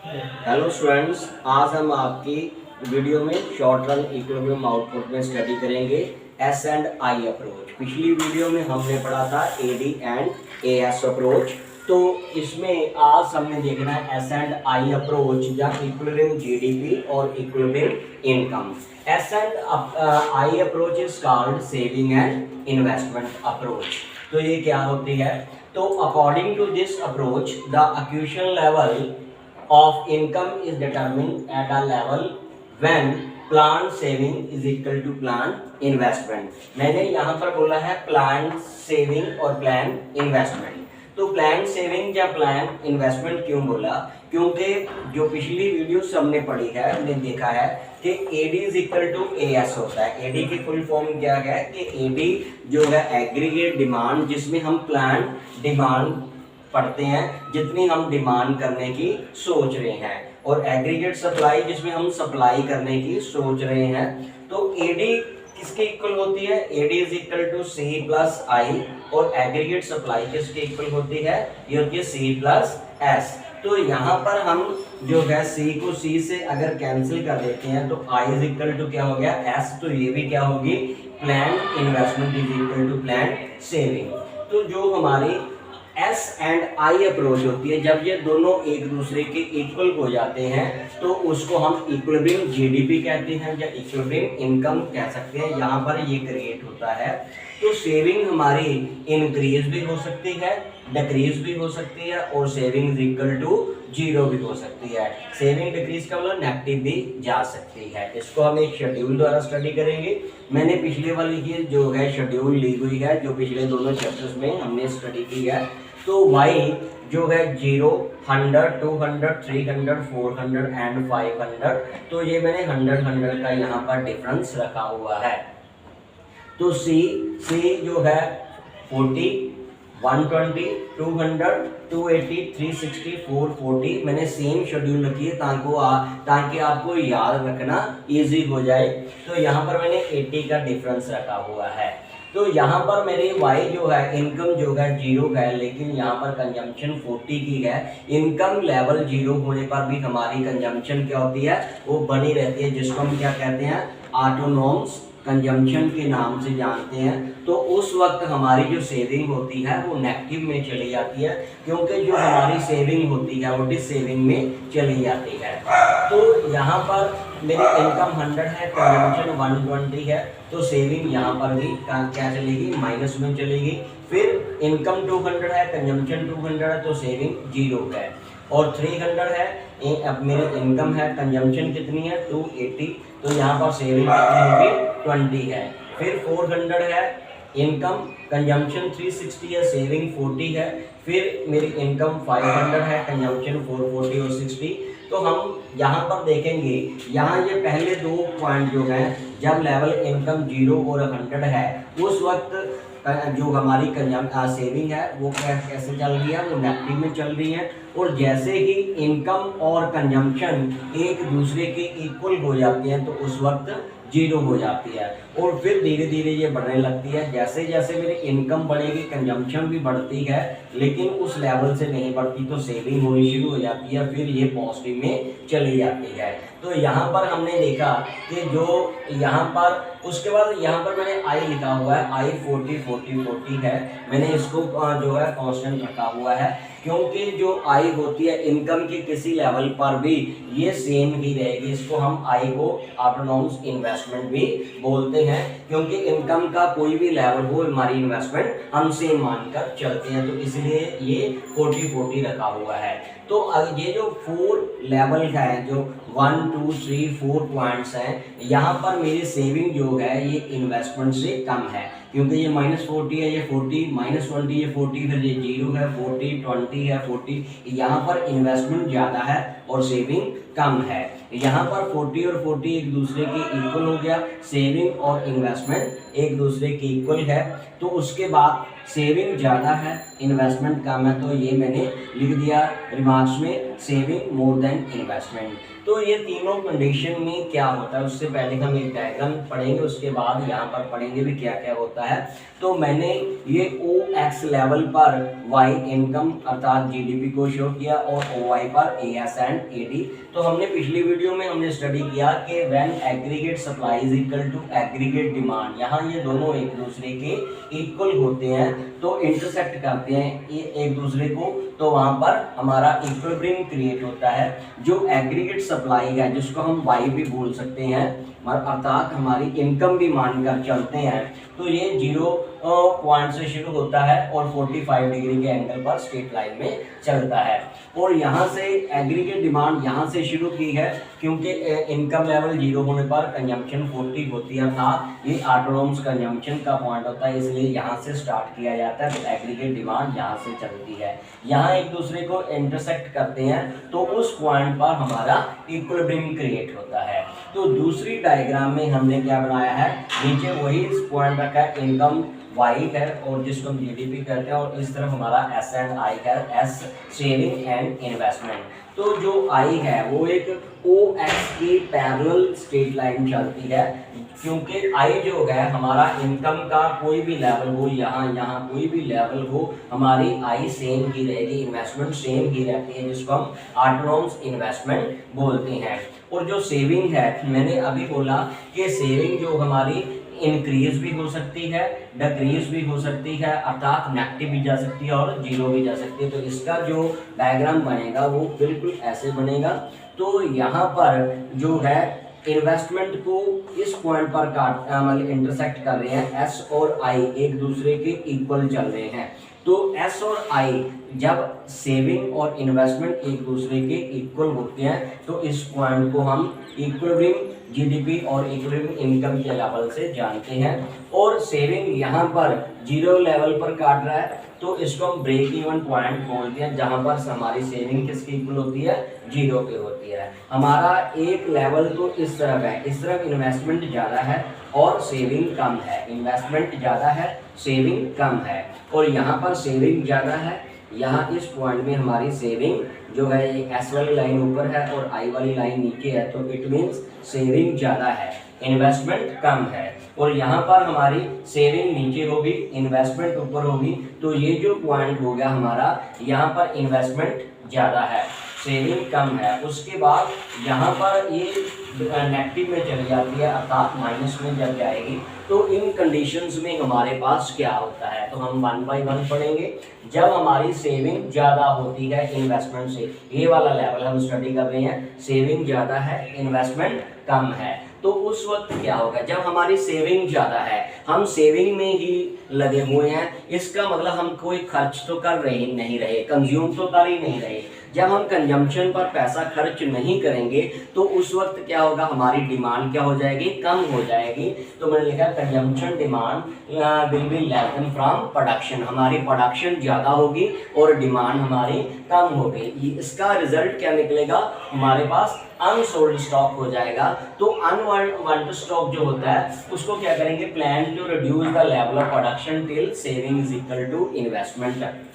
Hello students, आज हम आपकी वीडियो में शॉर्ट रन इक्विलिब्रियम आउटपुट में स्टडी करेंगे एस एंड आई अप्रोच। पिछली वीडियो में हमने पढ़ा था एडी एंड एएस अप्रोच। तो इसमें आज हमने देखना है एस एंड आई अप्रोच या इक्विलिब्रियम जीडीपी और equilibrium income. S and I approach is called saving and investment approach. तो ये क्या होती है? तो according to this approach the equation level of income is determined at a level when planned saving is equal to planned investment। मैंने यहाँ पर बोला है planned saving और planned investment। तो प्लान सेविंग या प्लान इन्वेस्टमेंट क्यों बोला? क्योंकि जो पिछली वीडियोस हमने पढ़ी है, हमने देखा है कि AD is equal to AS होता है। एडी की फुल फॉर्म क्या है कि एडी जो है एग्रीगेट डिमांड, जिसमें हम प्लान डिमांड पढ़ते हैं जितनी हम डिमांड करने की सोच रहे हैं, और एग्रीगेट सप्लाई जिसमें हम सप्लाई करने की सोच रहे हैं। तो एडी किसके इक्वल होती है? AD is equal to C plus I, और एग्रीगेट सप्लाई किसके इक्वल होती है? ये होती है सी प्लस एस। तो यहाँ पर हम जो है सी को सी से अगर कैंसिल कर देते हैं तो आई इज इक्वल टू क्या हो गया? एस। तो ये भी क्या होगी? Plan investment is equal to plan saving. तो जो हमारी एस एंड आई अप्रोच होती है, जब ये दोनों एक दूसरे के इक्वल हो जाते हैं तो उसको हम इक्विलिब्रियम जीडीपी कहते हैं या इक्विलिब्रियम इनकम कह सकते हैं। यहाँ पर ये क्रिएट होता है। तो सेविंग हमारी इंक्रीज भी हो सकती है, डिक्रीज भी हो सकती है, और saving is equal to zero भी हो सकती है। सेविंग डिक्रीज का मतलब नेगेटिव भी जा सकती है। इसको हम एक शेड्यूल द्वारा स्टडी करेंगे। मैंने पिछले वाली की जो है शेड्यूल ली हुई है, जो पिछले दोनों चैप्टर्स में हमने स्टडी की है। तो y जो है 0, 100, 200, 300, 400 एंड 500। तो ये मैंने 100 का यहाँ पर डिफरेंस रखा हुआ है। तो C जो है 40, 120, 200, 280, 360, 440 मैंने सेम शेड्यूल रखी है ताकि आपको याद रखना इजी हो जाए। तो यहाँ पर मैंने 80 का डिफरेंस रखा हुआ है। तो यहाँ पर मेरी y जो है इनकम जो है 0 है, लेकिन यहाँ पर कंजम्पशन 40 की है। इनकम लेवल 0 होने पर भी हमारी कंजम्पशन क्या होती है? वो बनी रहती है, जिसको हम क्या कहते हैं? ऑटोनोम्स कंजम्पशन के नाम से जानते हैं। तो उस वक्त हमारी जो सेविंग होती है वो नेगेटिव में चली जाती है, क्योंकि जो हमारी सेविंग होती है वो डिसेविंग में चली जाती है। तो यहाँ पर मेरी इनकम 100 है, कंजम्पशन 120 है, तो सेविंग यहाँ पर भी क्या चलेगी? माइनस में चलेगी। फिर इनकम 200 है, कंजम्पशन 200 है, तो सेविंग 0 है। और 300 है, अब मेरी इनकम है, कंजम्पशन कितनी है? 280, तो यहाँ पर सेविंग कितनी होगी? 20 है। फिर 400 है, इनकम कंजम्पशन 360 है, सेविंग 40 है। फिर मेरी इनकम 500 है, कंजम्पशन 440 और 60। तो हम यहाँ पर देखेंगे, यहाँ ये पहले दो पॉइंट जो हैं, जब लेवल इनकम 0 और 100 है, उस वक्त जो हमारी सेविंग है वो कैसे चल रही है? वो नेगेटिव में चल रही है। और जैसे ही इनकम और कंजम्पशन एक दूसरे के इक्वल हो जाते हैं तो उस वक्त 0 हो जाती है, और फिर धीरे धीरे ये बढ़ने लगती है। जैसे जैसे मेरी इनकम बढ़ेगी कंजम्पशन भी बढ़ती है, लेकिन उस लेवल से नहीं बढ़ती, तो सेविंग होनी शुरू हो जाती है, फिर ये पॉजिटिव में चली जाती है। तो यहाँ पर हमने देखा कि जो यहाँ पर उसके बाद यहाँ पर मैंने आई लिखा हुआ है, आई 40 है। मैंने इसको जो है कांस्टेंट रखा हुआ है, क्योंकि जो आई होती है इनकम के किसी लेवल पर भी ये सेम ही रहेगी। इसको हम आई को ऑटोनोमस इन्वेस्टमेंट भी बोलते हैं, क्योंकि इनकम का कोई भी लेवल हो, हमारी इन्वेस्टमेंट हम सेम मानकर चलते हैं, तो इसलिए ये 40 रखा हुआ है। तो ये जो 4 लेवल है, जो 1, 2, 3, 4 पॉइंट्स हैं, यहाँ पर मेरी सेविंग जो है ये इन्वेस्टमेंट से कम है, क्योंकि ये -40 है, ये 40, -20 ये 40, फिर ये 0 है, 40, 20 है, 40। यहाँ पर इन्वेस्टमेंट ज़्यादा है और सेविंग कम है। यहाँ पर 40 और 40 एक दूसरे के इक्वल हो गया, सेविंग और इन्वेस्टमेंट एक दूसरे के इक्वल है। तो उसके बाद सेविंग ज़्यादा है, इन्वेस्टमेंट कम है, तो ये मैंने लिख दिया रिमार्क्स में, सेविंग मोर देन इन्वेस्टमेंट। तो ये तीनों कंडीशन में क्या होता है, उससे पहले हम एक डायग्राम पढ़ेंगे, उसके बाद यहाँ पर पढ़ेंगे भी क्या क्या होता है। तो मैंने ये OX लेवल पर Y इनकम अर्थात GDP को शो किया और OY पर AS एंड AD। तो हमने पिछली वीडियो में हमने स्टडी किया कि when aggregate supply is equal to aggregate demand, यहाँ ये दोनों एक दूसरे के इक्वल होते हैं, तो इंटरसेक्ट करते हैं ये एक दूसरे को, तो वहाँ पर हमारा इक्विलिब्रियम क्रिएट होता है। जो एग्रीगेट सप्लाई है, जिसको हम Y भी बोल सकते हैं, अर्थात हमारी इनकम भी मानकर चलते हैं, तो ये 0 पॉइंट से शुरू होता है और 45 डिग्री के एंगल पर स्ट्रेट लाइन में चलता है। और यहाँ से एग्रीगेट डिमांड यहाँ से शुरू की है, क्योंकि इनकम लेवल 0 होने पर कंजम्पशन 40 होती है, अर्थात ये ऑटोनोमस कंजम्पशन का पॉइंट होता है, इसलिए यहाँ से स्टार्ट किया जाता है। तो एग्रीगेट डिमांड यहाँ से चलती है, यहाँ एक दूसरे को इंटरसेक्ट करते हैं, तो उस पॉइंट पर हमारा इक्विलिब्रियम क्रिएट होता है। तो दूसरी डायग्राम में हमने क्या बनाया है, नीचे वही पॉइंट रखा है, इनकम Y है और जिसको हम GDP कहते हैं, और इस तरफ हमारा S एंड I है, S सेविंग एंड इन्वेस्टमेंट। तो जो I है वो एक OX की पैरेलल स्ट्रेट लाइन चलती है, क्योंकि I जो है हमारा इनकम का कोई भी लेवल हो, यहाँ कोई भी लेवल हो, हमारी I सेम ही रहेगी, इन्वेस्टमेंट सेम ही रहती है, जिसको हम ऑटोनोमस इन्वेस्टमेंट बोलते हैं। और जो सेविंग है, मैंने अभी बोला कि सेविंग जो हमारी इंक्रीज भी हो सकती है, डिक्रीज भी हो सकती है, अर्थात नेगेटिव भी जा सकती है और जीरो भी जा सकती है। तो इसका जो डायग्राम बनेगा वो बिल्कुल ऐसे बनेगा। तो यहाँ पर जो है इन्वेस्टमेंट को इस पॉइंट पर मतलब इंटरसेक्ट कर रहे हैं, S और I एक दूसरे के इक्वल चल रहे हैं। तो S और I जब सेविंग और इन्वेस्टमेंट एक दूसरे के इक्वल होते हैं, तो इस पॉइंट को हम इक्विलिब्रियम GDP और इक्विलिब्रियम इनकम के लेवल से जानते हैं। और सेविंग यहाँ पर 0 लेवल पर काट रहा है, तो इसको हम ब्रेक इवन पॉइंट बोलते हैं, जहाँ पर हमारी सेविंग किसकी इक्वल होती है, 0 पे होती है। हमारा एक लेवल तो इस तरफ है, इस तरफ इन्वेस्टमेंट ज़्यादा है और सेविंग कम है, इन्वेस्टमेंट ज़्यादा है, सेविंग कम है। और यहाँ पर सेविंग ज़्यादा है, यहाँ इस पॉइंट में हमारी सेविंग जो है ये S वाली लाइन ऊपर है और I वाली लाइन नीचे है, तो इट मीन्स सेविंग ज़्यादा है, इन्वेस्टमेंट कम है। और यहाँ पर हमारी सेविंग नीचे होगी, इन्वेस्टमेंट ऊपर होगी, तो ये जो पॉइंट हो गया हमारा, यहाँ पर इन्वेस्टमेंट ज़्यादा है, सेविंग कम है। उसके बाद यहाँ पर ये नेगेटिव में चली जाती है, अर्थात माइनस में जब जाएगी, तो इन कंडीशंस में हमारे पास क्या होता है, तो हम 1 बाय 1 पढ़ेंगे। जब हमारी सेविंग ज़्यादा होती है इन्वेस्टमेंट से, ये वाला लेवल हम स्टडी कर रहे हैं, सेविंग ज़्यादा है, इन्वेस्टमेंट कम है, तो उस वक्त क्या होगा, जब हमारी सेविंग ज़्यादा है, हम सेविंग में ही लगे हुए हैं, इसका मतलब हम कोई खर्च तो कर रहे नहीं रहे, कंज्यूम तो कर ही नहीं रहे। जब हम कंजम्पशन पर पैसा खर्च नहीं करेंगे, तो उस वक्त क्या होगा, हमारी डिमांड क्या हो जाएगी, कम हो जाएगी। तो मैंने लिखा consumption demand will be less than from production, हमारी प्रोडक्शन ज़्यादा होगी और डिमांड हमारी कम होगी। इसका रिजल्ट क्या निकलेगा, हमारे पास अनसोल्ड स्टॉक हो जाएगा। तो अनवांटेड स्टॉक जो होता है, उसको क्या करेंगे, plan to reduce the level of production till saving is equal to investment.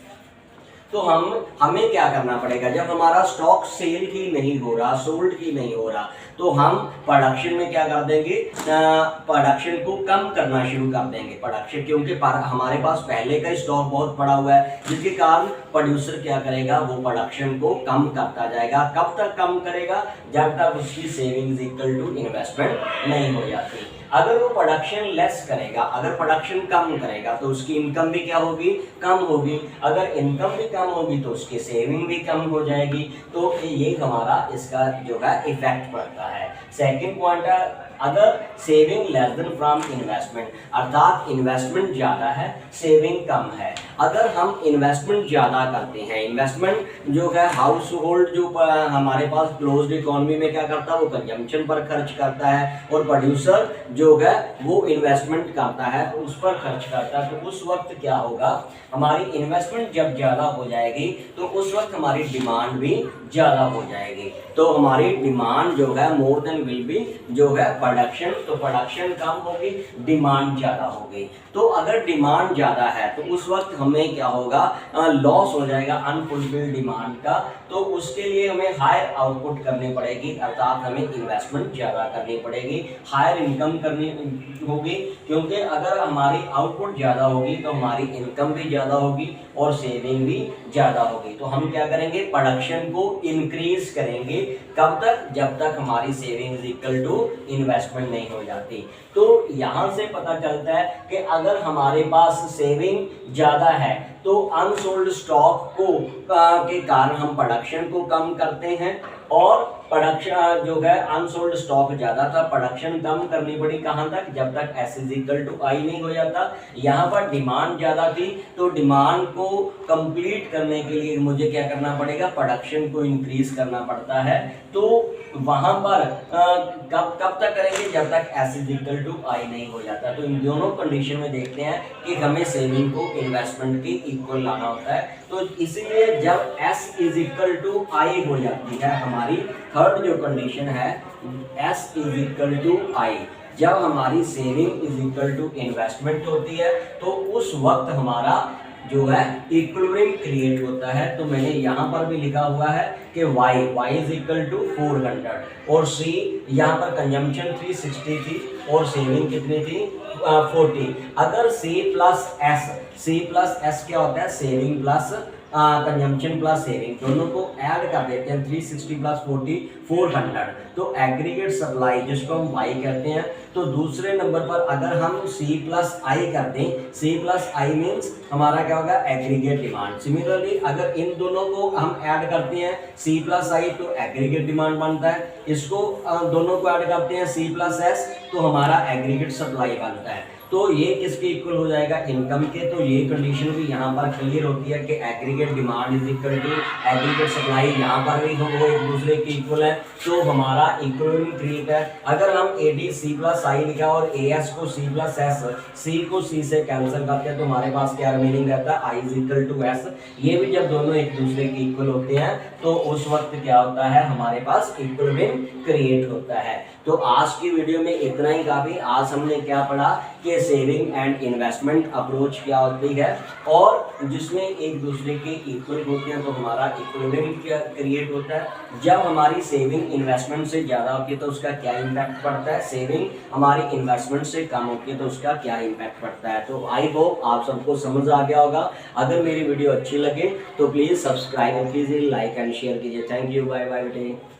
तो हमें क्या करना पड़ेगा, जब हमारा स्टॉक सेल ही नहीं हो रहा, सोल्ड ही नहीं हो रहा, तो हम प्रोडक्शन में क्या कर देंगे, प्रोडक्शन को कम करना शुरू कर देंगे। प्रोडक्शन क्योंकि हमारे पास पहले का स्टॉक बहुत पड़ा हुआ है, जिसके कारण प्रोड्यूसर क्या करेगा, वो प्रोडक्शन को कम करता जाएगा। कब तक कम करेगा, जब तक उसकी सेविंग्स इक्वल टू इन्वेस्टमेंट नहीं हो जाती। अगर वो प्रोडक्शन लेस करेगा, अगर प्रोडक्शन कम करेगा, तो उसकी इनकम भी क्या होगी, कम होगी। अगर इनकम भी कम होगी तो उसकी सेविंग भी कम हो जाएगी। तो ये हमारा इसका जो है इफेक्ट पड़ता है। सेकंड पॉइंट है, अगर saving less than from investment, अर्थात इन्वेस्टमेंट ज़्यादा है, सेविंग कम है। अगर हम इन्वेस्टमेंट ज़्यादा करते हैं, इन्वेस्टमेंट जो है हाउस होल्ड जो हमारे पास क्लोज्ड इकोनॉमी में क्या करता है, वो कंजम्पशन पर खर्च करता है, और प्रोड्यूसर जो है वो इन्वेस्टमेंट करता है, तो उस पर खर्च करता है। तो उस वक्त क्या होगा, हमारी इन्वेस्टमेंट जब ज़्यादा हो जाएगी, तो उस वक्त हमारी डिमांड भी ज़्यादा हो जाएगी। तो हमारी डिमांड जो है मोर देन विल बी जो है बढ़ प्रोडक्शन, तो प्रोडक्शन कम होगी, डिमांड ज़्यादा होगी। तो अगर डिमांड ज़्यादा है तो उस वक्त हमें क्या होगा, लॉस हो जाएगा अनफुलफिल्ड डिमांड का। तो उसके लिए हमें हायर आउटपुट करनी पड़ेगी, अर्थात हमें इन्वेस्टमेंट ज़्यादा करनी पड़ेगी, हायर इनकम करनी होगी, क्योंकि अगर हमारी आउटपुट ज़्यादा होगी तो हमारी इनकम भी ज़्यादा होगी और सेविंग भी ज़्यादा होगी। तो हम क्या करेंगे, प्रोडक्शन को इंक्रीज करेंगे। कब तक, जब तक हमारी saving is equal to investment नहीं हो जाती। तो यहाँ से पता चलता है कि अगर हमारे पास सेविंग ज़्यादा है तो अनसोल्ड स्टॉक को के कारण हम प्रोडक्शन को कम करते हैं, और प्रोडक्शन जो है अनसोल्ड स्टॉक ज़्यादा था, प्रोडक्शन कम करनी पड़ी कहाँ तक, जब तक S इज इक्वल टू आई नहीं हो जाता। यहाँ पर डिमांड ज़्यादा थी तो डिमांड को कंप्लीट करने के लिए मुझे क्या करना पड़ेगा, प्रोडक्शन को इंक्रीज करना पड़ता है। तो वहाँ पर कब तक करेंगे, जब तक S इज इक्वल टू आई नहीं हो जाता। तो इन दोनों कंडीशन में देखते हैं कि हमें सेविंग को इन्वेस्टमेंट के इक्वल लाना होता है। तो इसीलिए जब S is equal to I हो जाती है, हमारी थर्ड जो कंडीशन है S is equal to I, जब हमारी saving is equal to investment होती है, तो उस वक्त हमारा जो है इक्विलिब्रियम क्रिएट होता है। तो मैंने यहाँ पर भी लिखा हुआ है कि y इज इक्वल टू 400, और C यहाँ पर कंजम्पशन 360 थी और सेविंग कितनी थी, 40। अगर C प्लस S क्या होता है, saving plus consumption plus saving, दोनों को ऐड कर देते हैं, 360 प्लस 40 400, तो एग्रीगेट सप्लाई जिसको हम Y कहते हैं। तो दूसरे नंबर पर अगर हम C प्लस आई कर दें, C प्लस आई मीन्स हमारा क्या होगा, एग्रीगेट डिमांड। सिमिलरली अगर इन दोनों को हम ऐड करते हैं C प्लस आई तो एग्रीगेट डिमांड बनता है, इसको दोनों को ऐड करते हैं C प्लस S तो हमारा एग्रीगेट सप्लाई बनता है। तो ये किसके इक्वल हो जाएगा, इनकम के। तो ये कंडीशन भी यहाँ पर क्लियर होती है कि aggregate demand is equal to aggregate supply, यहाँ पर भी हम वो एक दूसरे के इक्वल है, तो हमारा इक्विलिब्रियम क्रिएट है। अगर हम AD C प्लस आई लिखा और AS को C प्लस S, C को C से कैंसिल करते हैं तो हमारे पास क्या मीनिंग रहता है, I is equal to S। ये भी जब दोनों एक दूसरे के इक्वल होते हैं तो उस वक्त क्या होता है, हमारे पास इक्विलिब्रियम क्रिएट होता है। तो आज की वीडियो में इतना ही काफ़ी। आज हमने क्या पढ़ा कि सेविंग एंड इन्वेस्टमेंट अप्रोच क्या होती है, और जिसमें एक दूसरे के इक्वल होते हैं तो हमारा इक्विलिब्रियम क्रिएट होता है। जब हमारी सेविंग इन्वेस्टमेंट से ज़्यादा होती है तो उसका क्या इम्पैक्ट पड़ता है, सेविंग हमारी इन्वेस्टमेंट से कम होती है तो उसका क्या इम्पैक्ट पड़ता है। तो आई होप आप सबको समझ आ गया होगा। अगर मेरी वीडियो अच्छी लगे तो प्लीज़ सब्सक्राइब कीजिए, लाइक एंड शेयर कीजिए। थैंक यू, बाय बाय बेटे।